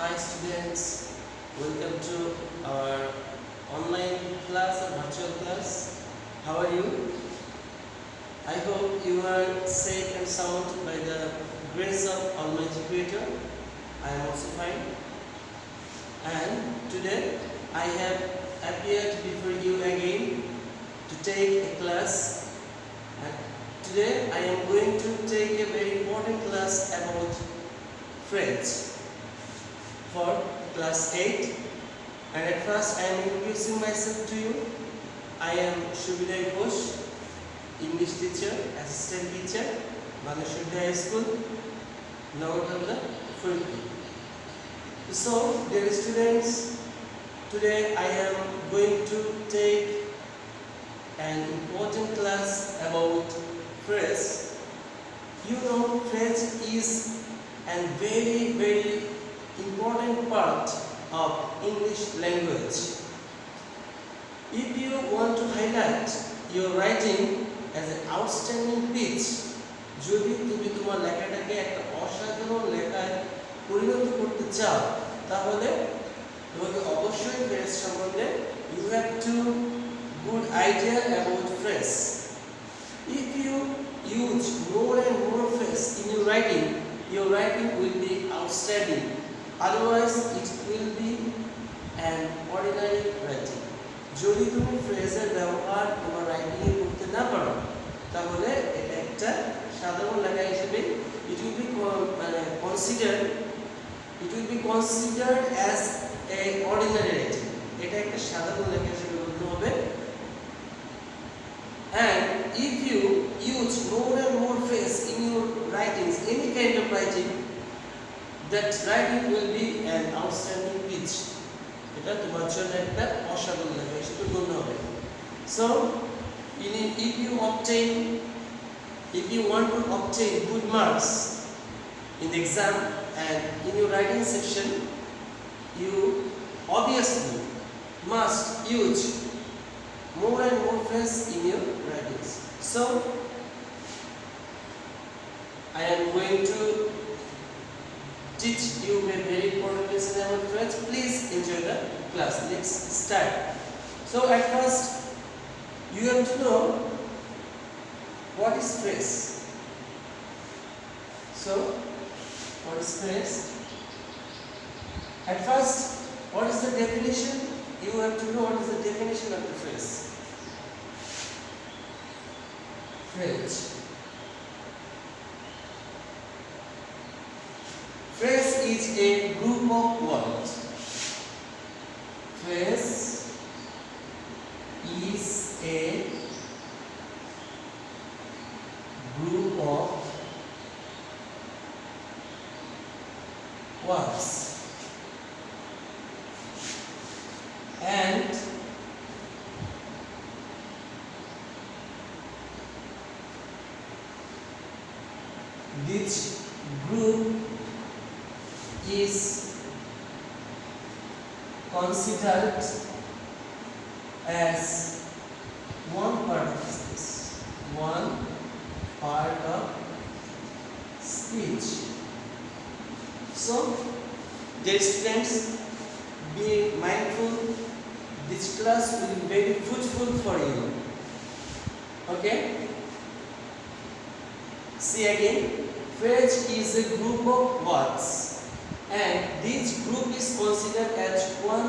Hi students, welcome to our online class or virtual class. How are you? I hope you are safe and sound by the grace of Almighty Creator. I am also fine. And today I have appeared before you again to take a class. And today I am going to take a very important class about French for class 8, and at first I am introducing myself to you. I am Shubidai Ghosh, English teacher, assistant teacher, Manashudya High School, Navatanda, Philippines. So, dear students, today I am going to take an important class about French. You know, French is a very important part of English language. If you want to highlight your writing as an outstanding pitch, যদি তুমি তোমার লেখাটাকে একটা অসাধারণ লেখায় পরিণত করতে চাও, তাহলে তোমাকে অবশ্যই ফ্রেজ সম্বন্ধে you have to good idea about phrase. If you use more and more phrase in your writing will be outstanding. Otherwise, it will be an ordinary writing. যদি তুমি ফ্রেজের ব্যবহার তোমার রাইটিং এ করতে না পারো, তাহলে এটা একটা সাধারণ লেখা হিসেবে it will be considered as a ordinary writing. এটা একটা সাধারণ লেখা হিসেবে গণ্য হবে. And if you use more and more phrase in your writings, any kind of writing, that writing will be an outstanding pitch. এটা তোমার জন্য একটা অসাধারণ লেখা হিসেবে গণ্য হবে. So, if you want to obtain good marks in the exam and in your writing section, you obviously must use more and more phrase in your writings. So, I am going to teach you a very important lesson about French. Please enjoy the class. Let's start. So at first, you have to know what is phrase. So, what is phrase? At first, what is the definition? You have to know what is the definition of the phrase. Phrase. Phrase is a group of words. Phrase is a group of words, and this group is considered as one part of speech. One part of speech. So, dear students, be mindful. This class will be very fruitful for you. Okay? See again. Phrase is a group of words, and this group is considered as one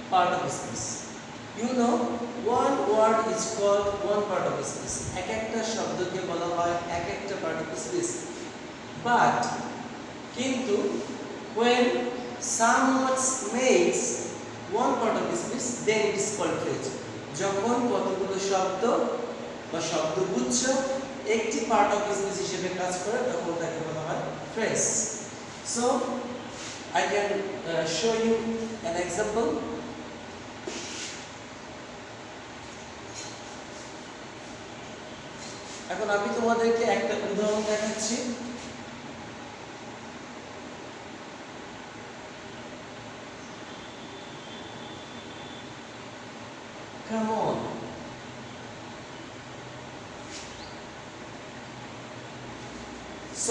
part of speech. You know, one word is called one part of speech. এক একটা শব্দকে বলা হয় এক একটা part of speech. But কিন্তু when some words makes one part of speech, then it is called phrase. যখন কতগুলো শব্দ বা শব্দগুচ্ছ একটি পার্ট অফ স্পিচ হিসেবে কাজ করে, তখন তাকে বলা হয় phrase. So, I can show you an example. এখন আমি তোমাদেরকে একটা উদাহরণ দেখাচ্ছি. Come on.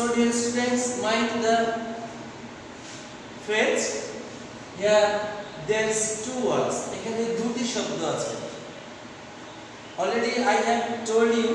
So dear students, mind the phrase. Here there is two words. এখানে দুটি শব্দ আছে. Already I have told you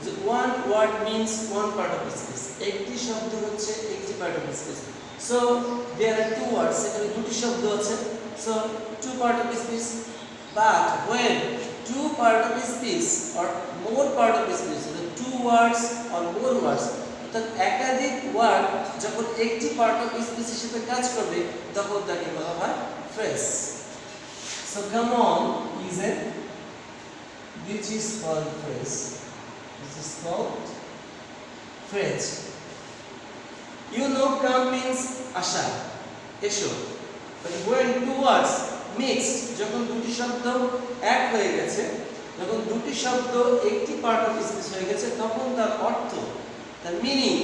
that one word means one part of speech. একটি শব্দ হচ্ছে একটি part of speech. So there are two words. এখানে দুটি শব্দ আছে. So two part of speech. But when two part of speech or more part of speech, two words or more words, অর্থাৎ একাধিক ওয়ার্ড যখন একটি পার্ট অফ স্পিচ হিসেবে কাজ করবে তখন তাকে বলা হয় phrase. So come on is a which is called phrase. This is called phrase. You know come means asha, esho. But when two words mixed, যখন দুটি শব্দ এক হয়ে গেছে, যখন দুটি শব্দ একটি পার্ট অফ স্পিচ হয়ে গেছে তখন তার অর্থ, তার মিনিং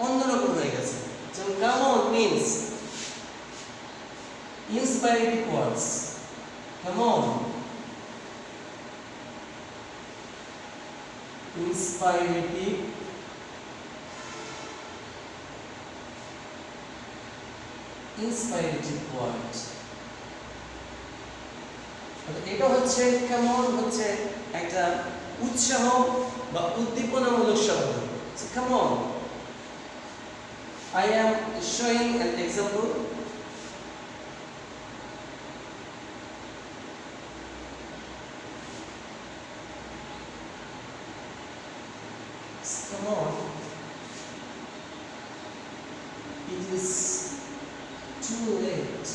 অন্যরকম হয়ে গেছে. যেমন come on means inspiring words. Come on, inspirative words. এটা হচ্ছে কেমন হচ্ছে একটা উৎসাহ বা উদ্দীপনামূলক শব্দ. So come on, I am showing an example. Come on, it is too late.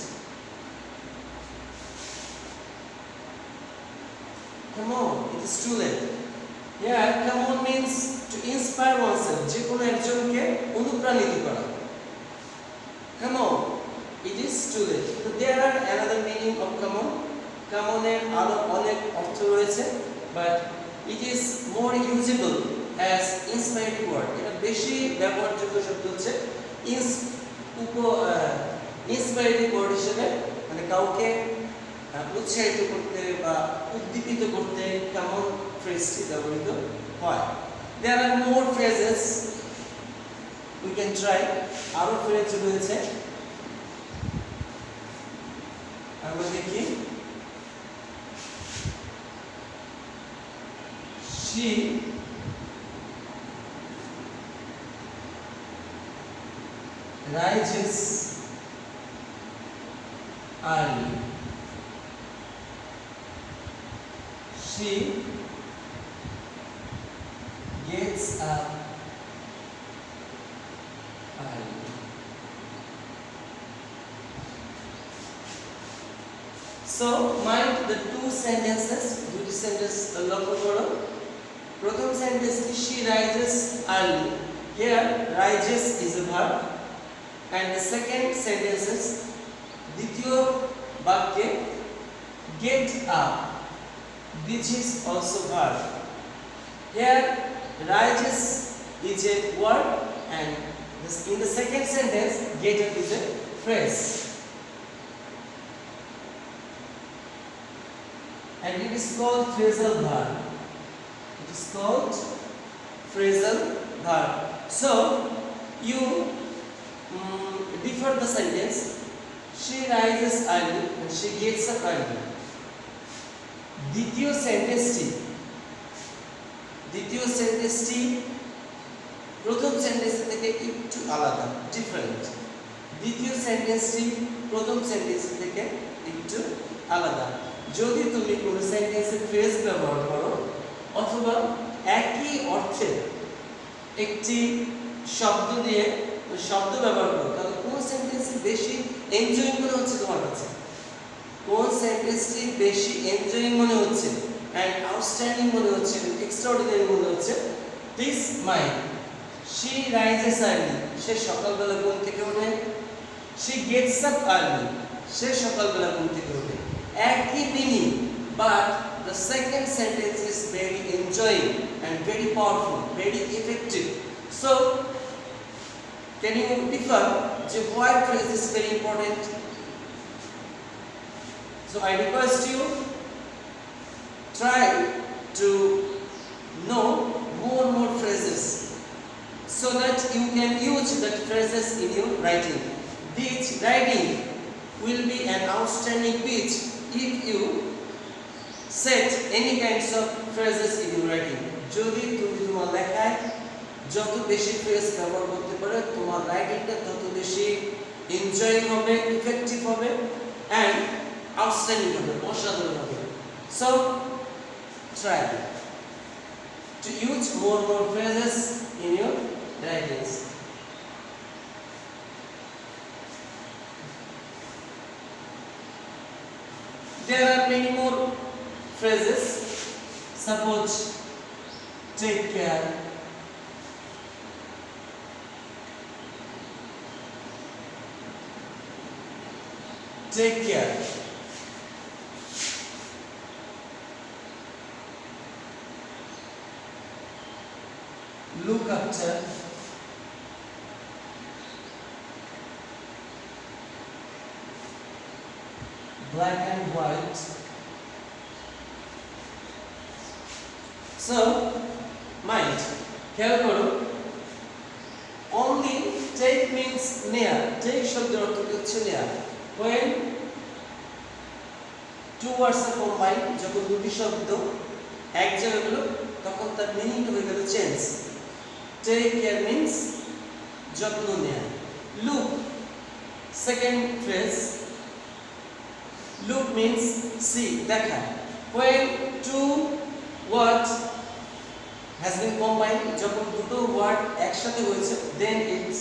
Come on, it is too late. Here, come on means to inspire oneself. যে কোনো একজনকে অনুপ্রাণিত করা. Come on, it is too late. So there are another meaning of come on. Come on এর আরো অনেক অর্থ রয়েছে, but it is more usable as inspiring word. এটা বেশি ব্যবহারযোগ্য শব্দ হচ্ছে inspiring word হিসেবে, মানে কাউকে উৎসাহিত করতে বা উদ্দীপিত করতে কেমন ফ্রেজটি ব্যবহৃত হয়. There are more phrases we can try. আরো ফ্রেজ রয়েছে, আমরা দেখি. She rises early. She gets up early. So mind the two sentences. দুটি সেন্টেন্স লক্ষ্য করো. প্রথম সেন্টেন্সটি she rises early. Here rises is a verb, and the second sentence is দ্বিতীয় বাক্যে get up. This is also verb. Here rises is a word, and in the second sentence get up is a phrase, and it is called phrasal verb. It is called phrasal verb. So you defer the sentence. She rises early and she gets up early. দ্বিতীয় সেন্টেন্সটি প্রথম sentence থেকে একটু আলাদা, different. দ্বিতীয় সেন্টেন্সটি প্রথম sentence থেকে একটু আলাদা. যদি তুমি কোনো সেন্টেন্সে ফ্রেজ ব্যবহার করো অথবা একই অর্থে একটি শব্দ দিয়ে শব্দ ব্যবহার করো, তাহলে কোন সেন্টেন্সটি বেশি এনজয়িং মনে হচ্ছে তোমার কাছে, কোন সেন্টেন্সটি বেশি এনজয়িং মনে হচ্ছে and outstanding মনে হচ্ছে, extraordinary মনে হচ্ছে, this mind. She rises early. সে সকালবেলা ঘুম থেকে ওঠে. She gets up early. সে সকালবেলা ঘুম থেকে ওঠে. একই meaning, but the second sentence is very enjoying and very powerful, very effective. So can you differ the why phrase is very important? So I request you try to know more phrases so that you can use that phrases in your writing. This writing will be an outstanding pitch if you set any kinds of phrases in your writing. যদি তুমি তোমার লেখায় যত বেশি phrase ব্যবহার করতে পারো তোমার রাইটিংটা তত বেশি এনজয়িং হবে, ইফেক্টিভ হবে and outstanding হবে, অসাধারণ হবে. So try to use more phrases in your writings. There are many more phrases. Suppose take care, take care, look after, black and white. So mind, খেয়াল করো, only take means near. Take শব্দের অর্থ হচ্ছে near. When two words are combined, যখন দুটি শব্দ এক জায়গায় হলো তখন তার মিনিং হয়ে গেল চেঞ্জ. Take care means যত্ন নেয়া. Look, second phrase. Look means see, দেখা. When two words has been combined, যখন দুটো ওয়ার্ড একসাথে হয়েছে then its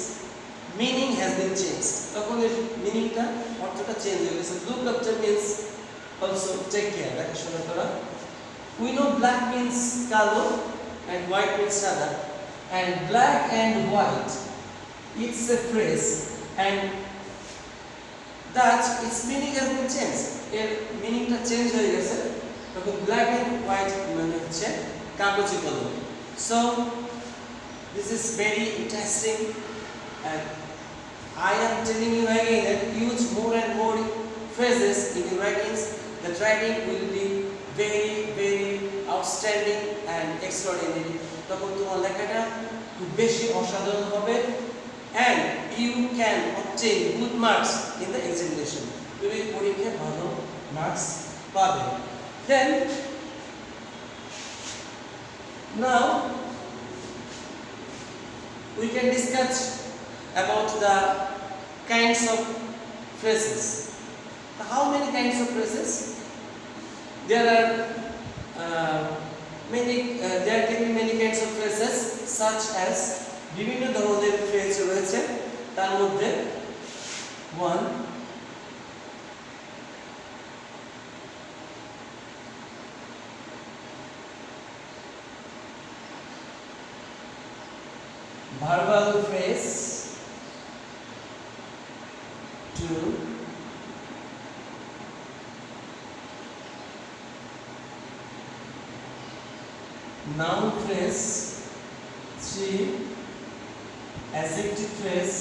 meaning has been changed. তখন এর মিনিংটা অর্থটা চেঞ্জ হয়ে গেছে. Look after means also take care, দেখাশোনা করা. We know black means কালো and white means সাদা, and black and white it's a phrase and that its meaning has been changed. এর মিনিংটা চেঞ্জ হয়ে গেছে. তখন black and white মানে হচ্ছে কাগজে কলম. So this is very interesting and I am telling you again that use more and more phrases in your writings. The writing will be very very outstanding and extraordinary. তখন তোমার লেখাটা খুব বেশি অসাধারণ হবে and you can obtain good marks in the examination. তুমি পরীক্ষায় ভালো মার্কস পাবে. Then now we can discuss about the kinds of phrases. How many kinds of phrases? There are there can be many kinds of phrases such as বিভিন্ন ধরনের phrase রয়েছে. তার মধ্যে one, verbal phrase, two, noun phrase, three, adjective phrase,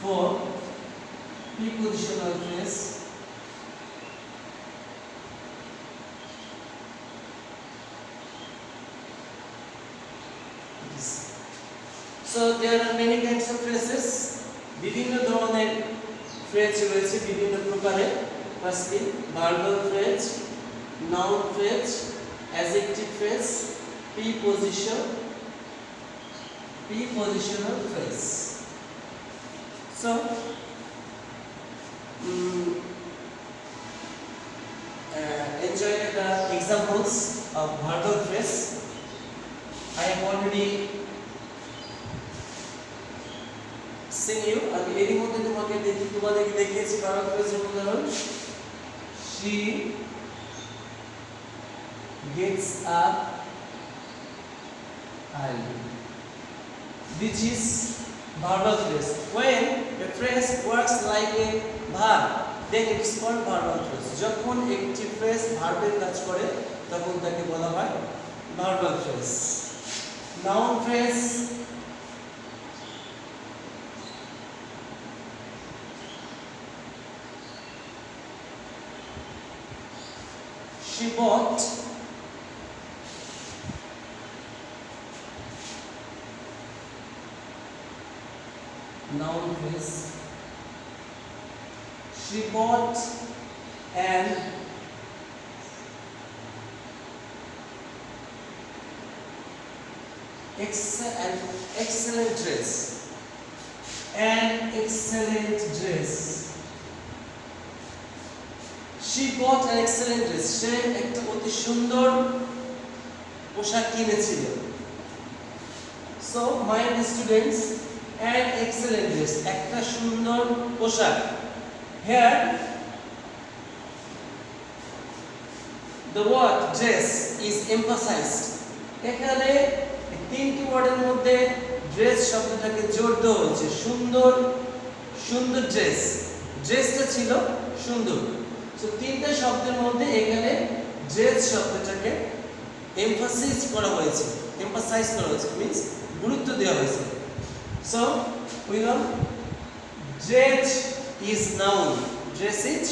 four, prepositional phrase, so there are many kinds of phrases. বিভিন্ন ধরনের phrase রয়েছে বিভিন্ন প্রকারের. Firstly, verbal phrase, noun phrase, adjective phrase, prepositional phrase. So enjoy the examples of verbal phrase. I have already seen you. আমি এর মধ্যে তোমাদেরকে দেখিয়েছি verbal phrase এর উদাহরণ. She gets up early. This is verbal phrase. When a phrase works like a verb, then it is called verbal phrase. যখন একটি phrase ভার্বের কাজ করে তখন তাকে বলা হয় verbal phrase. Noun phrase, she bought noun phrase. She bought an excellent dress. An excellent dress. She bought an excellent dress. সে একটা অতি সুন্দর পোশাক কিনেছিল. So my students, an excellent dress, একটা সুন্দর পোশাক. Here the word dress is emphasized. এখানে তিনটি ওয়ার্ডের মধ্যে ড্রেস শব্দটাকে জোর দেওয়া হয়েছে. সুন্দর সুন্দর ড্রেস, ড্রেসটা ছিল সুন্দর. সো তিনটা শব্দের মধ্যে এখানে ড্রেস শব্দটাকে এমফাসাইজ করা হয়েছে. এমফাসাইজ করা হয়েছে মিন্স গুরুত্ব দেওয়া হয়েছে. So we know dress is noun. Dress is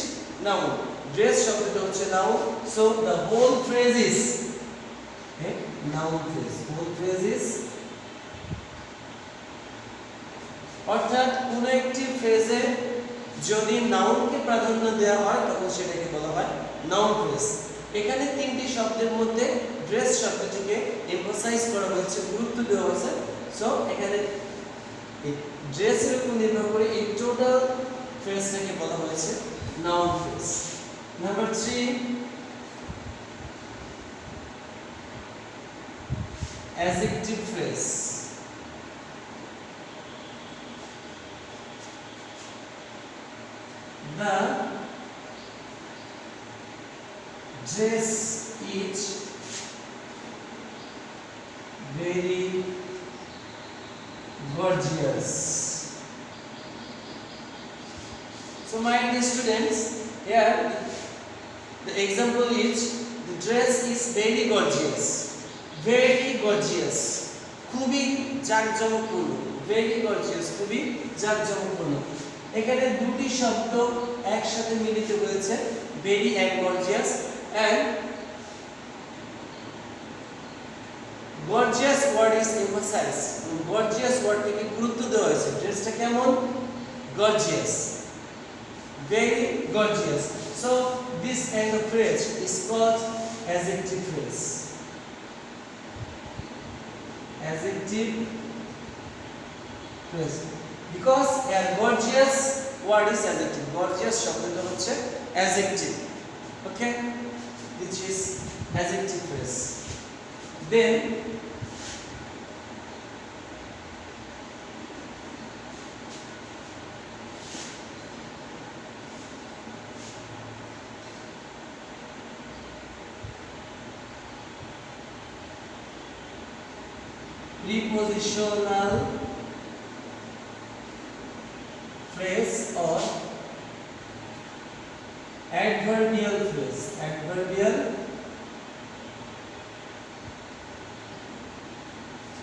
noun. Dress শব্দটা হচ্ছে noun. So the whole phrase is noun phrase. Whole phrase is অর্থাৎ কোন একটি ফ্রেজে যদি নাউনকে প্রাধান্য দেওয়া হয় তখন সেটাকে বলা হয় নাউন ফ্রেজ. এখানে তিনটি শব্দের মধ্যে ড্রেস শব্দটিকে এমফাসাইজ করা হয়েছে, গুরুত্ব দেওয়া হয়েছে. সো এখানে ড্রেসের উপর নির্ভর করে এই টোটাল ফ্রেজটাকে বলা হয়েছে noun phrase. Number 3, adjective phrase. The dress is very gorgeous. So my dear students, here the example is the dress is very gorgeous. Very gorgeous, খুবই জাঁকজমকপূর্ণ. Very gorgeous, খুবই জাঁকজমকপূর্ণ. এখানে দুটি শব্দ একসাথে মিলিত হয়েছে, very and gorgeous. And gorgeous word is emphasized. Gorgeous word থেকে গুরুত্ব দেওয়া হয়েছে. ড্রেসটা কেমন? Gorgeous, very gorgeous. So this kind of phrase is called adjective phrase. Adjective phrase, because a gorgeous word is adjective. Gorgeous শব্দটা হচ্ছে adjective. Okay, which is adjective phrase. Then prepositional phrase or adverbial phrase. Adverbial,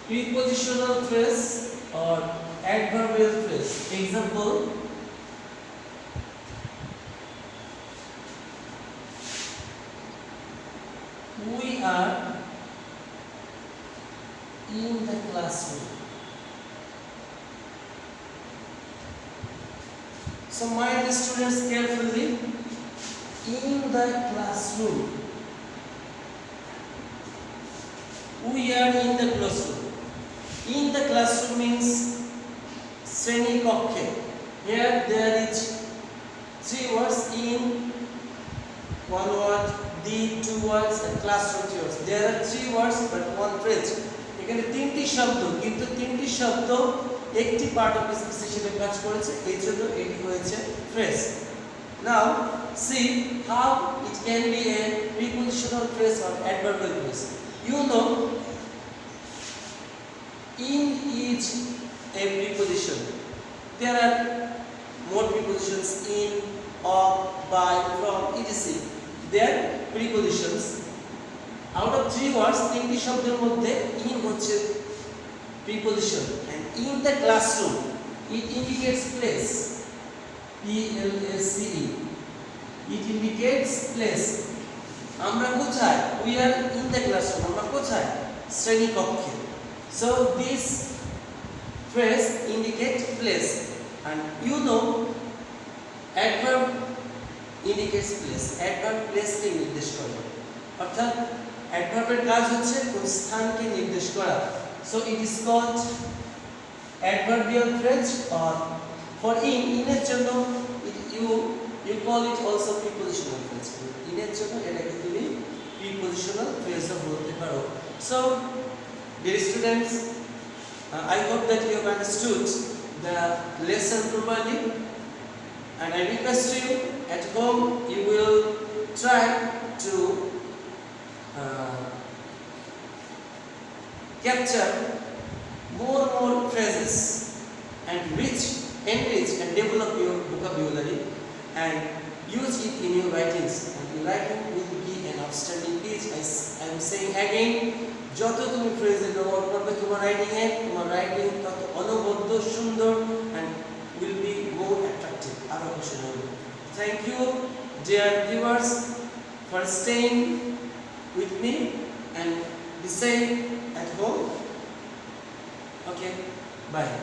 prepositional phrase or adverbial phrase. Example, we are in the classroom. So my students, carefully, in the classroom. We are in the classroom. In the classroom means শ্রেণী কক্ষে. Here there is 3 words, in 1 word, the 2 words, and classroom 2 words. There are 3 words but 1 phrase. এখানে তিনটি শব্দ, কিন্তু তিনটি শব্দ একটি part of speech হিসেবে কাজ করেছে, এই জন্য এটি হয়েছে phrase. Now see how it can be a prepositional phrase or adverbial phrase. You know, in is a preposition. There are more prepositions, in, of, by, from, etc. They are prepositions. Out of 3 words, তিনটি শব্দের মধ্যে in হচ্ছে preposition, and in the classroom it indicates place. P-L-A-C-E, it indicates place. আমরা কোথায়? We are in the classroom. আমরা কোথায়? শ্রেণী কক্ষে. So this phrase indicate place, and you know adverb indicates place. Adverb place কে নির্দেশ করে, অর্থাৎ অ্যাডভার্বের কাজ হচ্ছে কোন স্থানকে নির্দেশ করা। So it is called adverbial phrase, or for in এর জন্য you call it also prepositional phrase. in এর জন্য এটাকে তুমি prepositional phrase ও বলতে পারো। So dear students, I hope that you have understood the lesson properly, and I request you at home you will try to capture more phrases and enrich and develop your vocabulary and use it in your writings, and your writing will be an outstanding page. I am saying again, যত তুমি phrase ব্যবহার করবে তোমার writing তত অনবদ্য সুন্দর and will be more attractive, আরো আকর্ষণীয় হবে। Thank you dear viewers for staying with me and be safe at home. Okay, bye.